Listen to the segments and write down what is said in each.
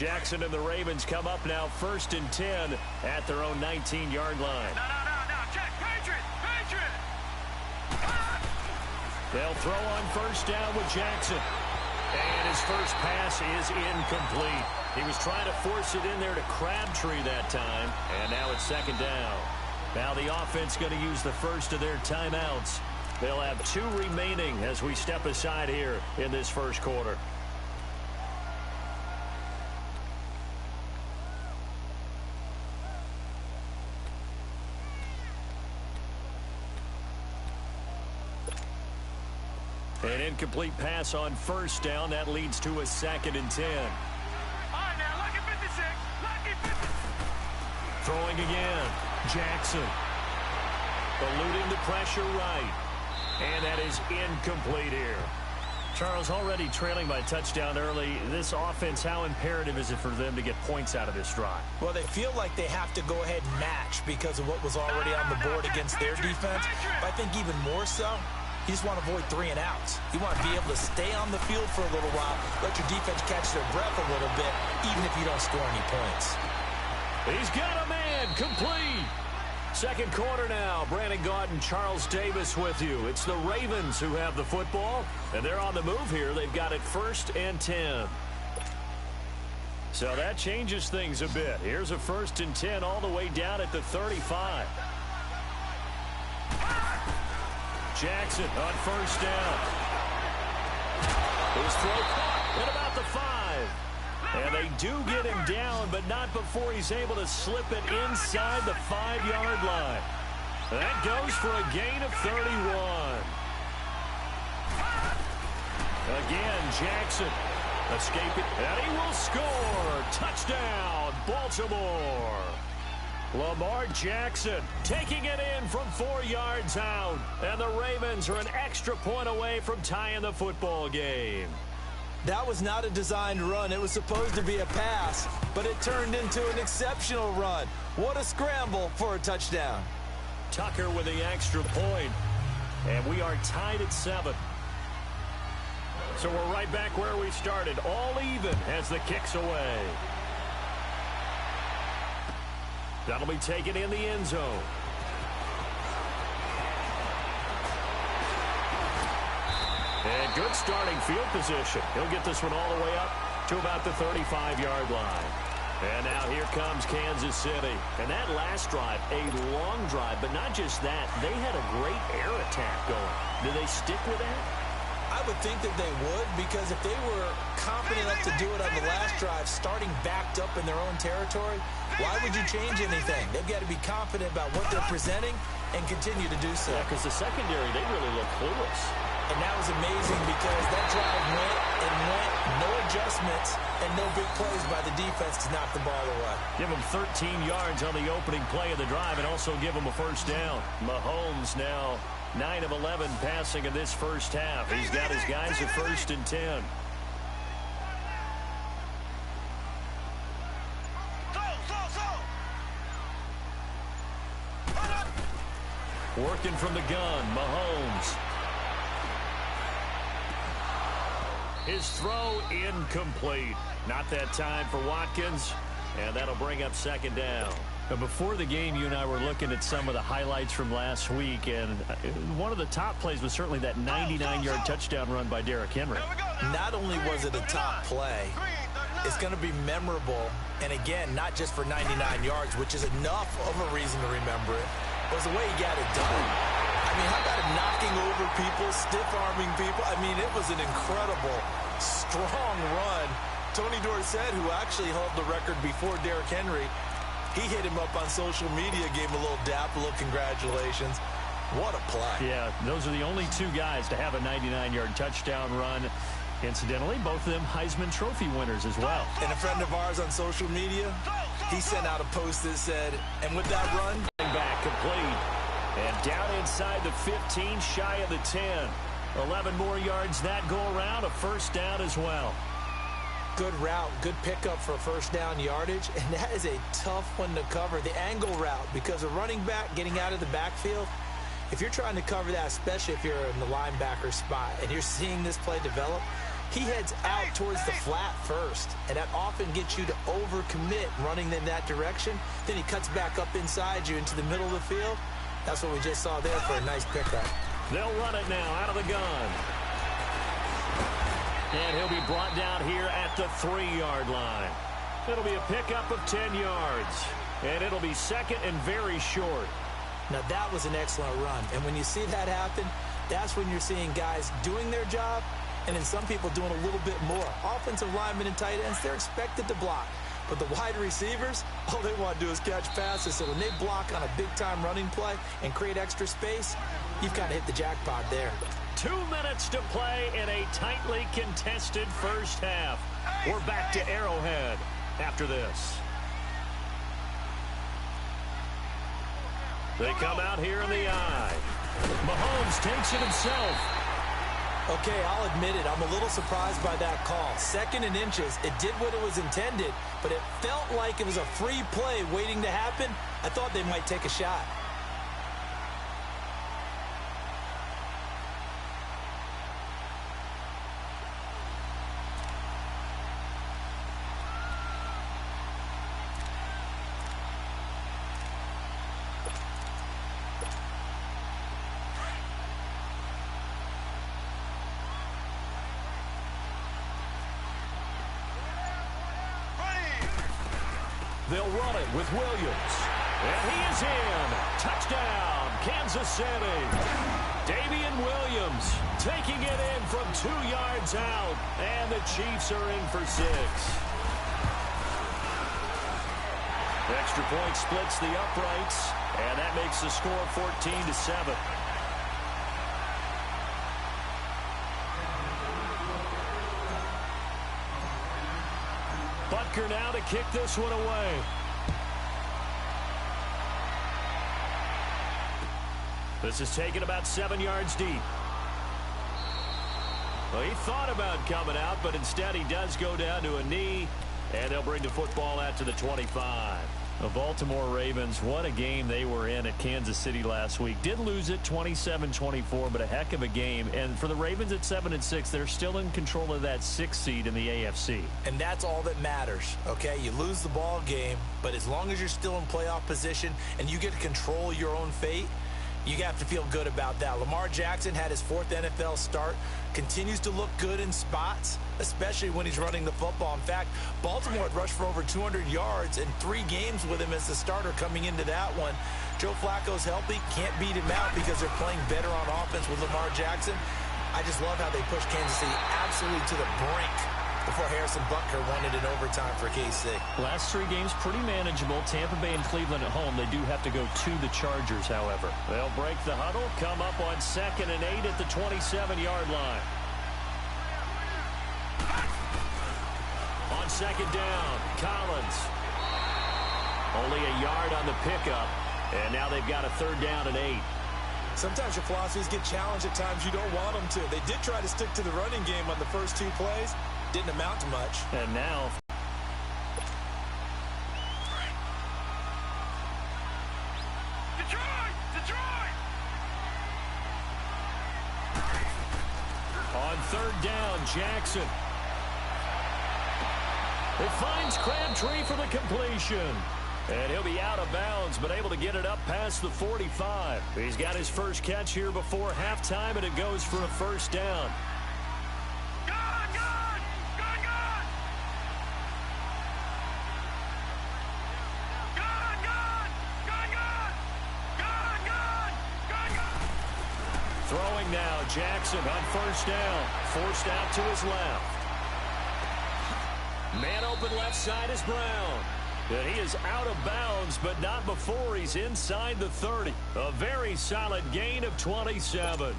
Jackson and the Ravens come up now 1st and 10 at their own 19-yard line. No. Check. Patriot. They'll throw on 1st down with Jackson. And his first pass is incomplete. He was trying to force it in there to Crabtree that time. And now it's 2nd down. Now the offense going to use the first of their timeouts. They'll have 2 remaining as we step aside here in this first quarter. An incomplete pass on 1st down. That leads to a 2nd and 10. All right, now, lucky 56. Lucky 56. Throwing again. Jackson. Eluding the pressure right. And that is incomplete here. Charles, already trailing by a touchdown early. This offense, how imperative is it for them to get points out of this drive? Well, they feel like they have to go ahead and match because of what was already on the board against their defense. But I think even more so, you just want to avoid 3 and outs. You want to be able to stay on the field for a little while, let your defense catch their breath a little bit, even if you don't score any points. He's got a man, complete. Second quarter now. Brandon Gaudin, Charles Davis with you. It's the Ravens who have the football, and they're on the move here. They've got it 1st and 10. So that changes things a bit. Here's a 1st and 10 all the way down at the 35. Jackson on 1st down. His throw caught at about the 5. And they do get him down, but not before he's able to slip it inside the 5-yard line. That goes for a gain of 31. Again, Jackson escaping, and he will score. Touchdown, Baltimore. Lamar Jackson taking it in from 4 yards out. And the Ravens are an extra point away from tying the football game. That was not a designed run. It was supposed to be a pass, but it turned into an exceptional run. What a scramble for a touchdown. Tucker with the extra point. And we are tied at 7. So we're right back where we started. All even as the kick's away. That'll be taken in the end zone. And good starting field position. He'll get this one all the way up to about the 35-yard line. And now here comes Kansas City. And that last drive, a long drive, but not just that. They had a great air attack going. Do they stick with that? I would think that they would, because if they were confident enough to do it on the last drive, starting backed up in their own territory, why would you change anything? They've got to be confident about what they're presenting and continue to do so. Yeah, because the secondary, they really look clueless. And that was amazing because that drive went and went, no adjustments, and no big plays by the defense to knock the ball away. Give them 13 yards on the opening play of the drive and also give them a 1st down. Mahomes now 9 of 11 passing in this first half. He's got his guys at 1st and 10. Working from the gun, Mahomes. His throw incomplete. Not that time for Watkins, and that'll bring up 2nd down. Before the game, you and I were looking at some of the highlights from last week, and one of the top plays was certainly that 99-yard touchdown run by Derrick Henry. Not only was it a top play, it's going to be memorable, and again, not just for 99 yards, which is enough of a reason to remember it, was the way he got it done. I mean, how about it knocking over people, stiff-arming people? I mean, it was an incredible, strong run. Tony Dorsett, who actually held the record before Derrick Henry, he hit him up on social media, gave him a little dap, a little congratulations. What a play. Yeah, those are the only 2 guys to have a 99-yard touchdown run. Incidentally, both of them Heisman Trophy winners as well. And a friend of ours on social media, he sent out a post that said, and with that run, back complete. And down inside the 15, shy of the 10. 11 more yards that go around, a 1st down as well. Good route, good pickup for 1st down yardage, and that is a tough one to cover. The angle route, because a running back getting out of the backfield, if you're trying to cover that, especially if you're in the linebacker spot, and you're seeing this play develop, he heads out towards the flat first, and that often gets you to overcommit running in that direction. Then he cuts back up inside you into the middle of the field. That's what we just saw there for a nice pickup. They'll run it now out of the gun. And he'll be brought down here at the 3-yard line. It'll be a pickup of 10 yards. And it'll be second and very short. Now, that was an excellent run. And when you see that happen, that's when you're seeing guys doing their job and then some people doing a little bit more. Offensive linemen and tight ends, they're expected to block. But the wide receivers, all they want to do is catch passes. So when they block on a big-time running play and create extra space, you've kind of hit the jackpot there. 2 minutes to play in a tightly contested first half. We're back to Arrowhead after this. They come out here in the eye. Mahomes takes it himself. Okay, I'll admit it. I'm a little surprised by that call. 2nd and inches. It did what it was intended, but it felt like it was a free play waiting to happen. I thought they might take a shot. They'll run it with Williams. And he is in. Touchdown, Kansas City. Damian Williams taking it in from 2 yards out. And the Chiefs are in for 6. Extra point splits the uprights. And that makes the score 14-7. Butker now to kick this one away. This is taken about 7 yards deep. Well, he thought about coming out, but instead he does go down to a knee, and they'll bring the football out to the 25. The Baltimore Ravens, what a game they were in at Kansas City last week. Did lose it 27-24, but a heck of a game. And for the Ravens at 7-6, they're still in control of that 6th seed in the AFC. And that's all that matters, okay? You lose the ball game, but as long as you're still in playoff position and you get to control your own fate, you have to feel good about that. Lamar Jackson had his 4th NFL start, continues to look good in spots, especially when he's running the football. In fact, Baltimore had rushed for over 200 yards in 3 games with him as the starter coming into that one. Joe Flacco's healthy, can't beat him out because they're playing better on offense with Lamar Jackson. I just love how they pushed Kansas City absolutely to the brink before Harrison Butker won it in overtime for KC. Last 3 games pretty manageable. Tampa Bay and Cleveland at home. They do have to go to the Chargers, however. They'll break the huddle, come up on 2nd and 8 at the 27-yard line. On 2nd down, Collins. Only a yard on the pickup, and now they've got a 3rd down and 8. Sometimes your philosophies get challenged at times you don't want them to. They did try to stick to the running game on the first 2 plays. Didn't amount to much. And now Detroit! on 3rd down, Jackson. It finds Crabtree for the completion. And he'll be out of bounds, but able to get it up past the 45. He's got his first catch here before halftime, and it goes for a 1st down. Throwing now, Jackson on 1st down. Forced out to his left. Man open left side is Brown. And he is out of bounds, but not before he's inside the 30. A very solid gain of 27. All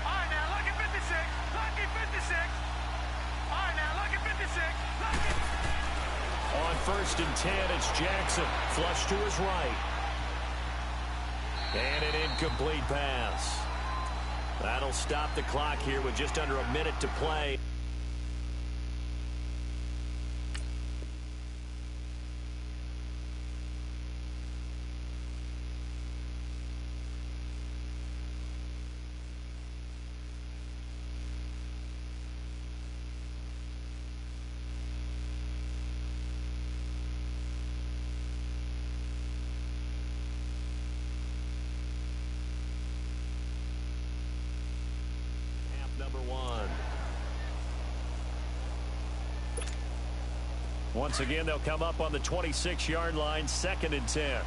right, now look at 56. Lucky 56. All right, now look at 56. Lucky. On 1st and 10, it's Jackson. Flush to his right. And an incomplete pass. That'll stop the clock here with just under a minute to play. Once again, they'll come up on the 26-yard line, 2nd and 10.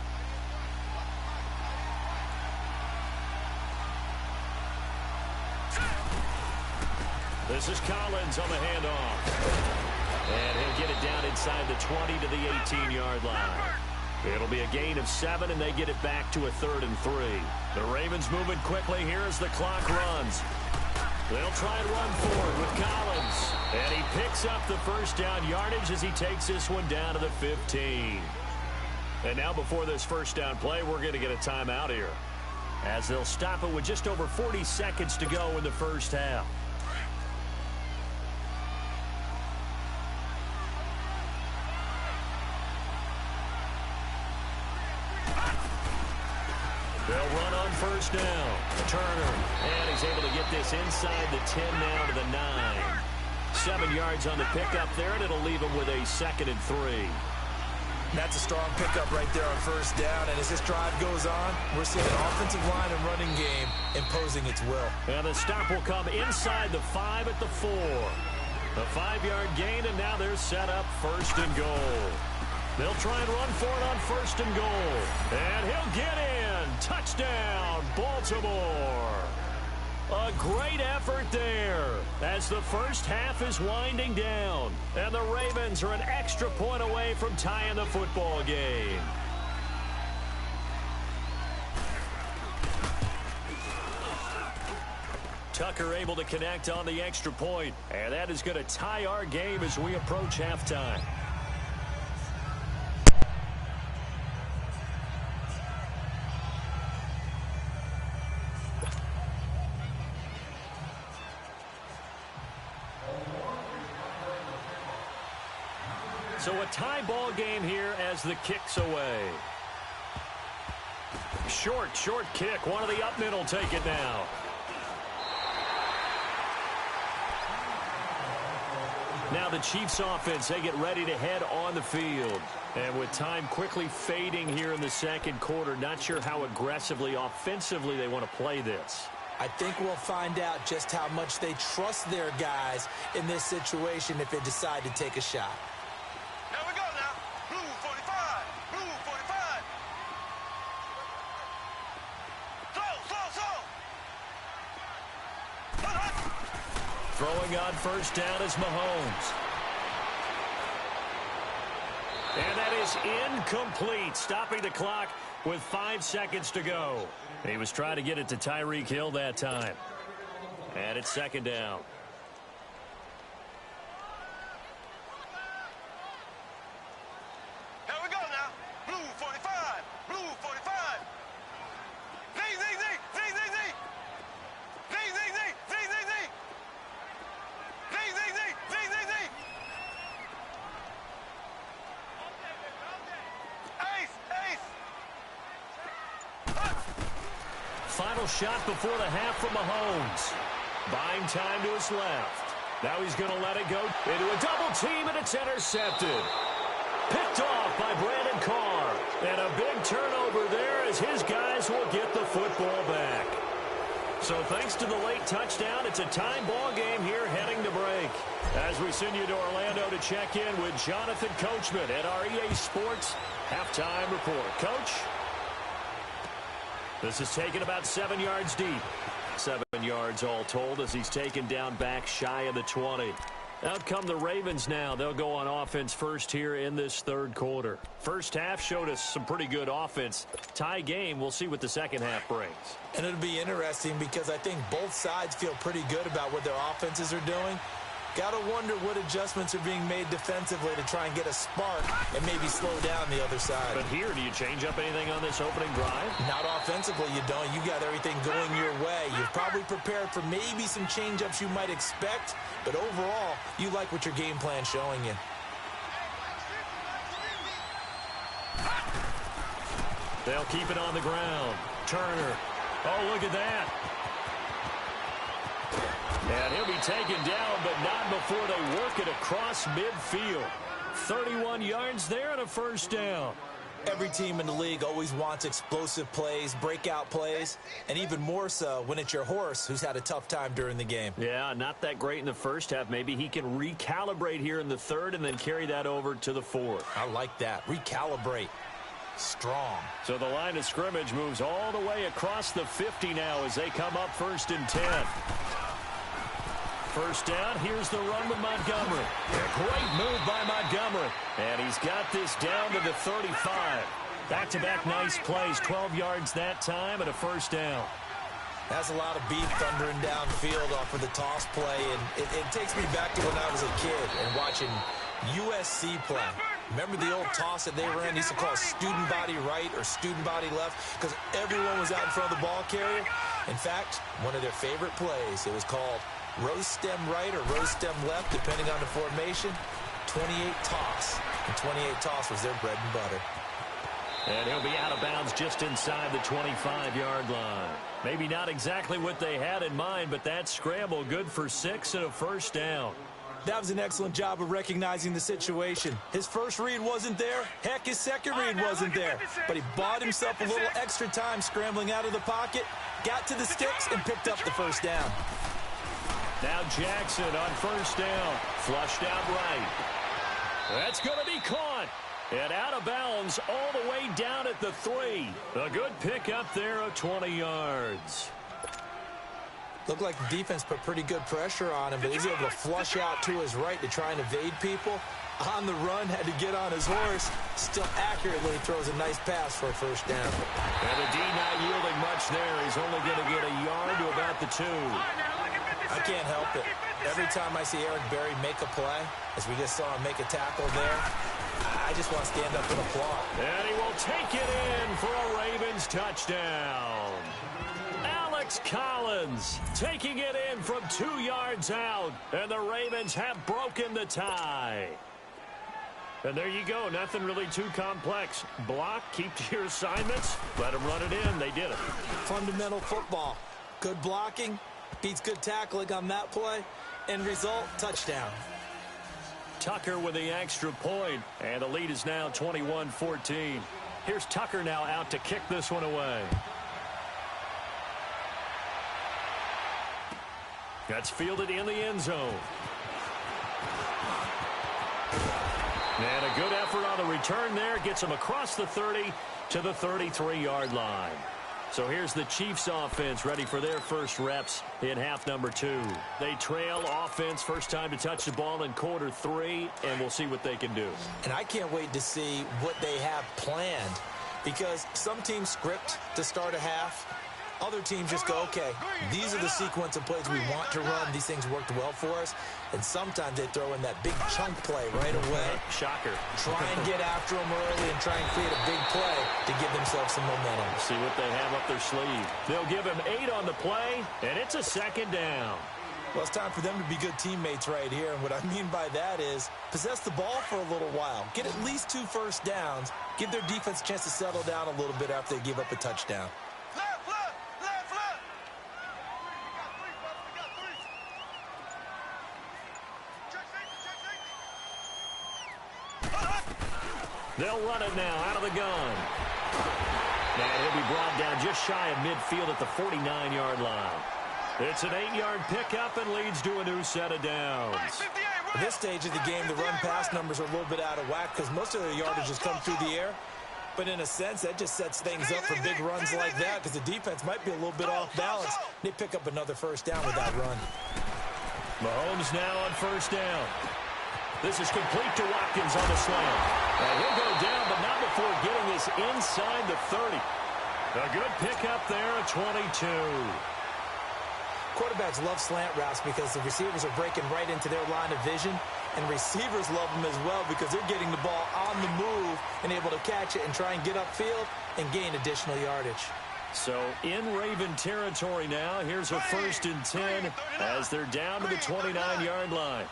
This is Collins on the handoff. And he'll get it down inside the 20 to the 18-yard line. It'll be a gain of 7, and they get it back to a 3rd and 3. The Ravens moving quickly here as the clock runs. They'll try and run forward with Collins. And he picks up the first down yardage as he takes this one down to the 15. And now before this first down play, we're going to get a timeout here, as they'll stop it with just over 40 seconds to go in the first half. They'll run on first down. Turner, and he's able to get this inside the 10 now to the 9. 7 yards on the pickup there, and it'll leave him with a 2nd and 3. That's a strong pickup right there on first down, and as this drive goes on, we're seeing an offensive line and running game imposing its will. And the stop will come inside the 5 at the 4. A 5-yard gain, and now they're set up 1st and goal. They'll try and run for it on 1st and goal. And he'll get in. Touchdown, Baltimore. A great effort there as the first half is winding down. And the Ravens are an extra point away from tying the football game. Tucker able to connect on the extra point. And that is going to tie our game as we approach halftime. So a tie ball game here as the kick's away. Short kick. One of the up men will take it now. Now the Chiefs offense, they get ready to head on the field. And with time quickly fading here in the second quarter, not sure how aggressively, offensively they want to play this. I think we'll find out just how much they trust their guys in this situation if they decide to take a shot. Here we go now. Blue 45. Blue 45. Slow. Throwing on first down is Mahomes. And that is incomplete, stopping the clock with 5 seconds to go. He was trying to get it to Tyreek Hill that time. And it's 2nd down. Here we go now. Blue 45. Blue 45. Z. Final shot before the half from Mahomes. Buying time to his left. Now he's going to let it go into a double team, and it's intercepted. Picked off by Brandon Carr. And a big turnover there as his guys will get the football back. So thanks to the late touchdown, it's a time ball game here heading to break. As we send you to Orlando to check in with Jonathan Coachman at our EA Sports Halftime Report. Coach? This is taken about 7 yards deep. 7 yards all told as he's taken down back shy of the 20. Out come the Ravens now. They'll go on offense first here in this third quarter. First half showed us some pretty good offense. Tie game, we'll see what the second half brings. And it'll be interesting because I think both sides feel pretty good about what their offenses are doing. Got to wonder what adjustments are being made defensively to try and get a spark and maybe slow down the other side. But here, do you change up anything on this opening drive? Not offensively, you don't. You got everything going your way. You've probably prepared for maybe some change-ups you might expect, but overall, you like what your game plan's showing you. They'll keep it on the ground. Turner. Oh, look at that. And he'll be taken down, but not before they work it across midfield. 31 yards there and a first down. Every team in the league always wants explosive plays, breakout plays, and even more so when it's your horse who's had a tough time during the game. Yeah, not that great in the first half. Maybe he can recalibrate here in the third and then carry that over to the fourth. I like that. Recalibrate. Strong. So the line of scrimmage moves all the way across the 50 now as they come up 1st and 10. First down, here's the run with Montgomery. A great move by Montgomery. And he's got this down to the 35. Back-to-back nice plays, 12 yards that time and a first down. That's a lot of beef thundering downfield off of the toss play, and it takes me back to when I was a kid and watching USC play. Remember the old toss that they ran? They used to call it student body right or student body left because everyone was out in front of the ball carrier. In fact, one of their favorite plays, it was called rose stem right or rose stem left, depending on the formation. 28 toss. And 28 toss was their bread and butter. And he'll be out of bounds just inside the 25-yard line. Maybe not exactly what they had in mind, but that scramble good for 6 and a first down. That was an excellent job of recognizing the situation. His first read wasn't there. Heck, his second read wasn't there. But he bought himself a little extra time scrambling out of the pocket, got to the sticks, and picked up the first down. Now Jackson on first down. Flushed out right. That's going to be caught. And out of bounds all the way down at the 3. A good pickup there of 20 yards. Looked like the defense put pretty good pressure on him, but he's able to flush out to his right to try and evade people. On the run, had to get on his horse. Still accurately throws a nice pass for a first down. And the D not yielding much there. He's only going to get a yard to about the 2. I can't help it. Every time I see Eric Berry make a play, as we just saw him make a tackle there, I just want to stand up and applaud. And he will take it in for a Ravens touchdown. Alex Collins taking it in from 2 yards out, and the Ravens have broken the tie. And there you go. Nothing really too complex. Block, keep to your assignments, let them run it in. They did it. Fundamental football. Good blocking, beats good tackling on that play, end result, touchdown. Tucker with the extra point, and the lead is now 21-14. Here's Tucker now out to kick this one away. That's fielded in the end zone. And a good effort on the return there. Gets him across the 30 to the 33-yard line. So here's the Chiefs offense ready for their first reps in half number 2. They trail offense first time to touch the ball in quarter 3, and we'll see what they can do. And I can't wait to see what they have planned, because some teams script to start a half. Other teams just go, okay, these are the sequence of plays we want to run. These things worked well for us. And sometimes they throw in that big chunk play right away. Shocker. Try and get after them early and try and create a big play to give themselves some momentum. See what they have up their sleeve. They'll give him 8 on the play, and it's a second down. Well, it's time for them to be good teammates right here. And what I mean by that is possess the ball for a little while. Get at least 2 first downs. Give their defense a chance to settle down a little bit after they give up a touchdown. They'll run it now out of the gun. And he'll be brought down just shy of midfield at the 49-yard line. It's an 8-yard pickup and leads to a new set of downs. At this stage of the game, the run-pass numbers are a little bit out of whack because most of their yardage has come through the air. But in a sense, that just sets things up for big runs like that because the defense might be a little bit off balance. They pick up another first down with that run. Mahomes now on first down. This is complete to Watkins on the slam. And he'll go down, but not before getting this inside the 30. A good pickup there at 22. Quarterbacks love slant routes because the receivers are breaking right into their line of vision, and receivers love them as well because they're getting the ball on the move and able to catch it and try and get upfield and gain additional yardage. So in Raven territory now, here's a 1st and 10 as they're down to the 29-yard line.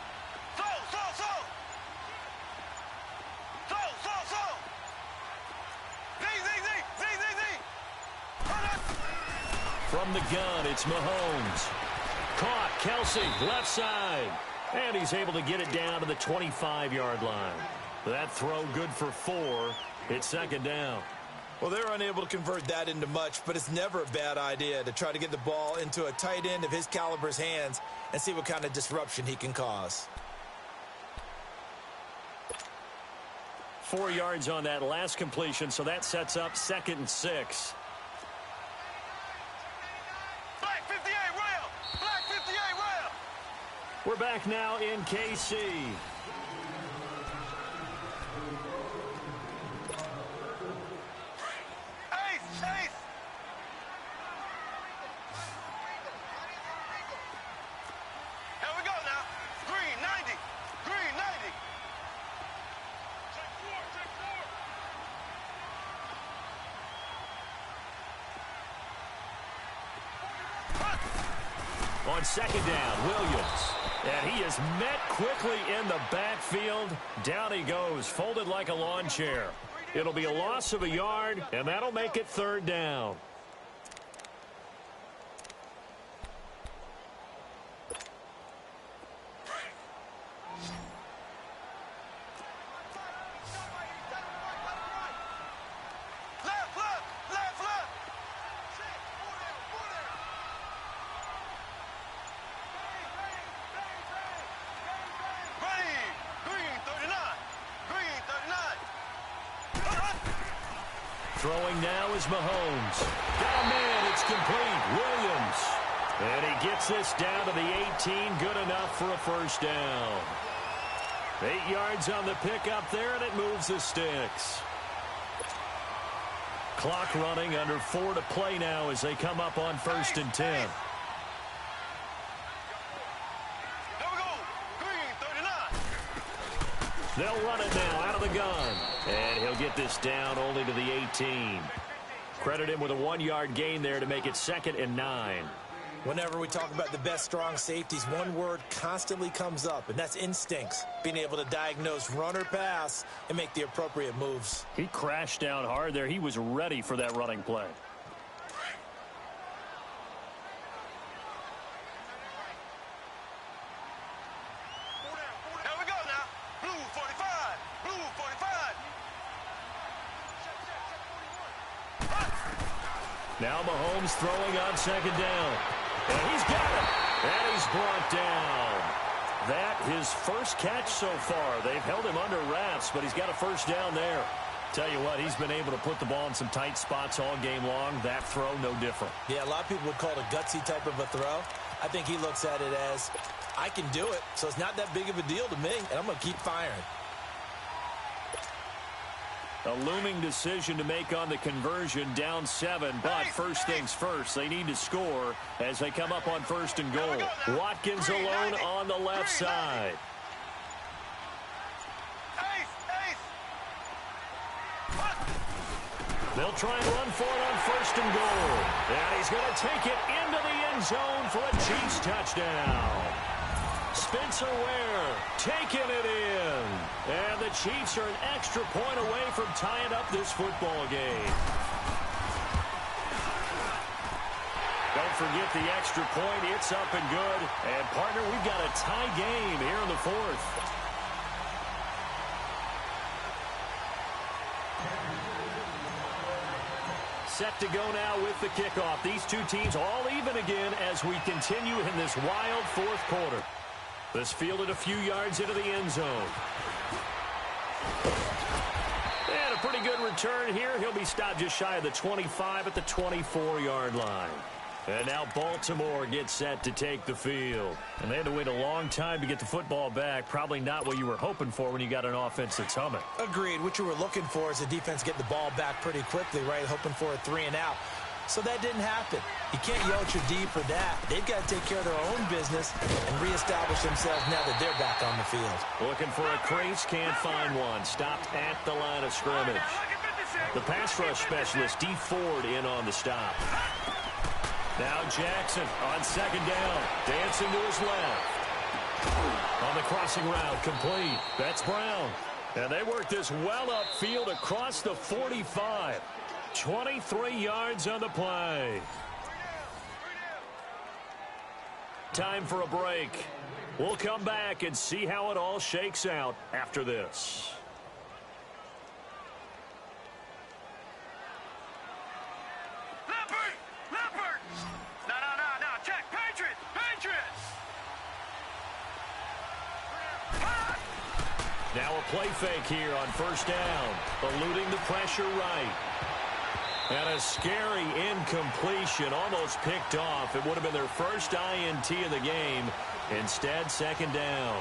From the gun, it's Mahomes. Caught, Kelsey, left side. And he's able to get it down to the 25-yard line. That throw good for 4. It's second down. Well, they're unable to convert that into much, but it's never a bad idea to try to get the ball into a tight end of his caliber's hands and see what kind of disruption he can cause. 4 yards on that last completion, so that sets up 2nd and 6. Black 58 rail! Black 58 rail! We're back now in KC. Ace! Here we go now. Green 90. Green 90. Check 4. On second down, Williams. And he is met quickly in the backfield. Down he goes, folded like a lawn chair. It'll be a loss of a yard, and that'll make it 3rd down. Throwing now is Mahomes. Got a man, it's complete. Williams. And he gets this down to the 18, good enough for a 1st down. 8 yards on the pickup there, and it moves the sticks. Clock running, under 4 to play now as they come up on 1st and 10. There we go. Green 39. They'll run it now out of the gun. And he'll get this down only to the 18. Credit him with a 1-yard gain there to make it 2nd and 9. Whenever we talk about the best strong safeties, one word constantly comes up, and that's instincts. Being able to diagnose run or pass and make the appropriate moves. He crashed down hard there. He was ready for that running play. Here we go now. Blue 45. Blue 45. Now Mahomes throwing on 2nd down. And he's got it. And he's brought down. That his first catch so far. They've held him under wraps, but he's got a 1st down there. Tell you what, he's been able to put the ball in some tight spots all game long. That throw, no different. Yeah, a lot of people would call it a gutsy type of a throw. I think he looks at it as, I can do it, so it's not that big of a deal to me, and I'm going to keep firing. A looming decision to make on the conversion, down 7, but first things first, they need to score as they come up on 1st and goal. Watkins alone on the left side. They'll try and run for it on 1st and goal. And he's going to take it into the end zone for a Chiefs touchdown. Spencer Ware taking it in. And the Chiefs are an extra point away from tying up this football game. Don't forget the extra point. It's up and good. And, partner, we've got a tie game here in the 4th. Set to go now with the kickoff. These two teams all even again as we continue in this wild 4th quarter. This fielded a few yards into the end zone. And a pretty good return here. He'll be stopped just shy of the 25 at the 24-yard line. And now Baltimore gets set to take the field. And they had to wait a long time to get the football back. Probably not what you were hoping for when you got an offense that's humming. Agreed. What you were looking for is the defense get the ball back pretty quickly, right? Hoping for a 3 and out. So that didn't happen. You can't yell at your D for that. They've got to take care of their own business and reestablish themselves now that they're back on the field. Looking for a crease, can't find one. Stopped at the line of scrimmage. The pass rush specialist, D. Ford, in on the stop. Now Jackson on 2nd down, dancing to his left. On the crossing route, complete. That's Brown. And they work this well upfield across the 45. 23 yards on the play. Time for a break. We'll come back and see how it all shakes out after this. Now a play fake here on first down, eluding the pressure right. And a scary incompletion, almost picked off. It would have been their first INT of the game. Instead, second down.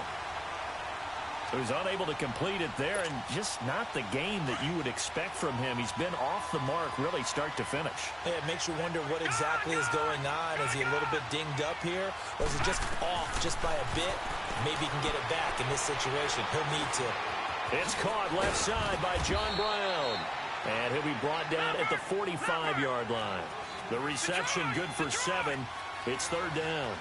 So he's unable to complete it there, and just not the game that you would expect from him. He's been off the mark really start to finish. Yeah, it makes you wonder what exactly is going on. Is he a little bit dinged up here, or is it just off just by a bit? Maybe he can get it back in this situation. He'll need to. It's caught left side by John Brown. And he'll be brought down at the 45-yard line. The reception good for 7. It's third down.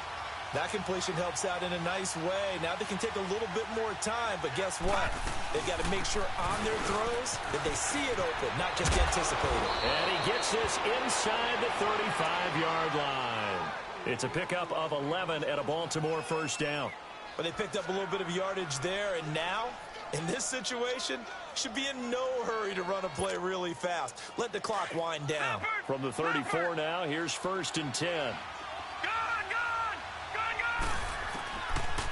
That completion helps out in a nice way. Now they can take a little bit more time, but guess what? They've got to make sure on their throws that they see it open, not just anticipate it. And he gets this inside the 35-yard line. It's a pickup of 11 at a Baltimore first down. But they picked up a little bit of yardage there, and now, in this situation, should be in no hurry to run a play really fast. Let the clock wind down. From the 34 now, here's first and 10.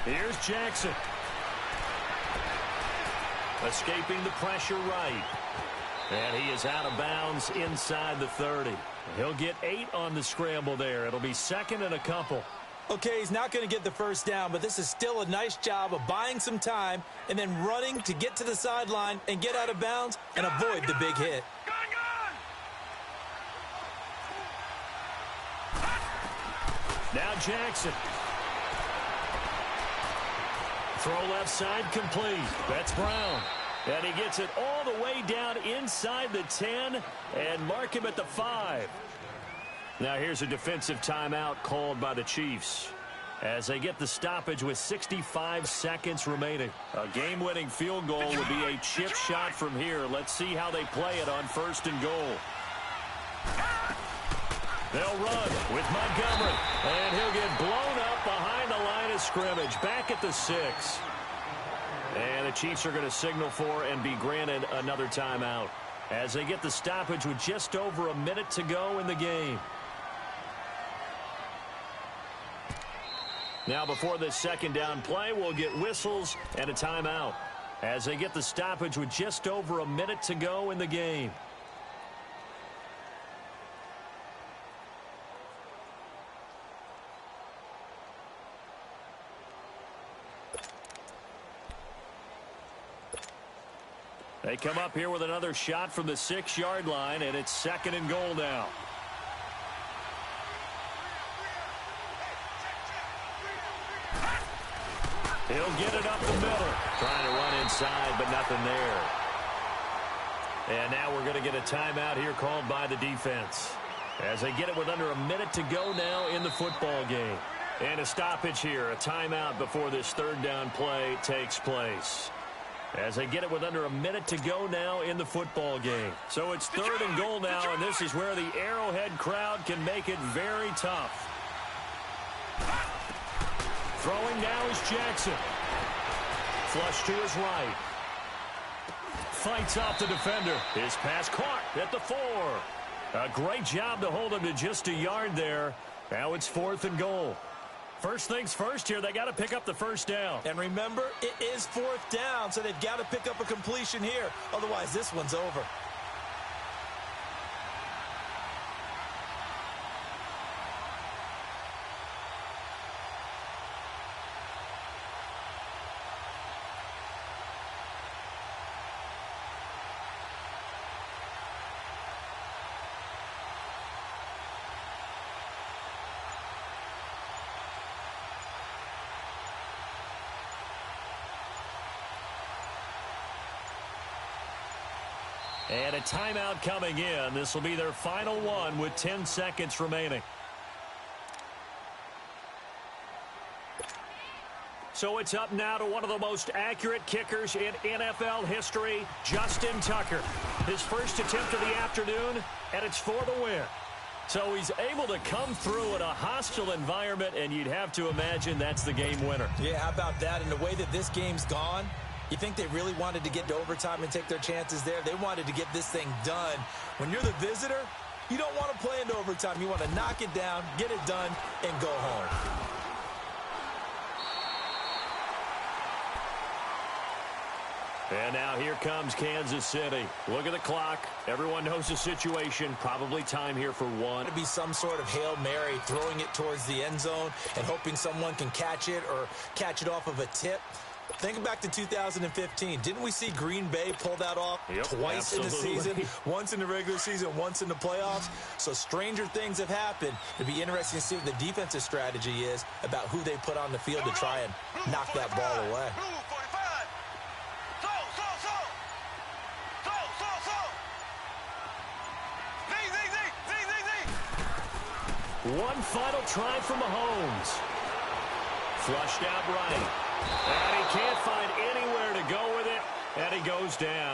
Here's Jackson. Escaping the pressure right. And he is out of bounds inside the 30. He'll get 8 on the scramble there. It'll be second and a couple. Okay, he's not going to get the first down, but this is still a nice job of buying some time and then running to get to the sideline and get out of bounds and avoid the big hit. Now Jackson. Throw left side complete. That's Brown. And he gets it all the way down inside the 10 and mark him at the 5. Now here's a defensive timeout called by the Chiefs as they get the stoppage with 65 seconds remaining. A game-winning field goal would be a chip shot from here. Let's see how they play it on first and goal. They'll run with Montgomery, and he'll get blown up behind the line of scrimmage, back at the 6. And the Chiefs are going to signal for and be granted another timeout as they get the stoppage with just over a minute to go in the game. Now before this second down play, we'll get whistles and a timeout as they get the stoppage with just over a minute to go in the game. They come up here with another shot from the 6-yard line, and it's second and goal now. He'll get it up the middle. Trying to run inside, but nothing there. And now we're going to get a timeout here called by the defense as they get it with under a minute to go now in the football game. And a stoppage here, a timeout before this third down play takes place. As they get it with under a minute to go now in the football game. So it's third and goal now, and this is where the Arrowhead crowd can make it very tough. Throwing now is Jackson. Flush to his right. Fights off the defender. His pass caught at the 4. A great job to hold him to just a yard there. Now it's fourth and goal. First things first here, they got to pick up the first down. And remember, it is fourth down, so they've got to pick up a completion here. Otherwise, this one's over. And a timeout coming in. This will be their final one with 10 seconds remaining. So it's up now to one of the most accurate kickers in NFL history, Justin Tucker. His first attempt of the afternoon, and it's for the win. So he's able to come through in a hostile environment, and you'd have to imagine that's the game winner. Yeah, how about that? And the way that this game's gone, you think they really wanted to get to overtime and take their chances there? They wanted to get this thing done. When you're the visitor, you don't want to play into overtime. You want to knock it down, get it done, and go home. And now here comes Kansas City. Look at the clock. Everyone knows the situation. Probably time here for one. To be some sort of Hail Mary, throwing it towards the end zone and hoping someone can catch it or catch it off of a tip. Think back to 2015. Didn't we see Green Bay pull that off twice in the season? Once in the regular season, once in the playoffs. So stranger things have happened. It'd be interesting to see what the defensive strategy is about who they put on the field to try and knock that ball away. One final try from Mahomes. Flushed out right. And he can't find anywhere to go with it. And he goes down.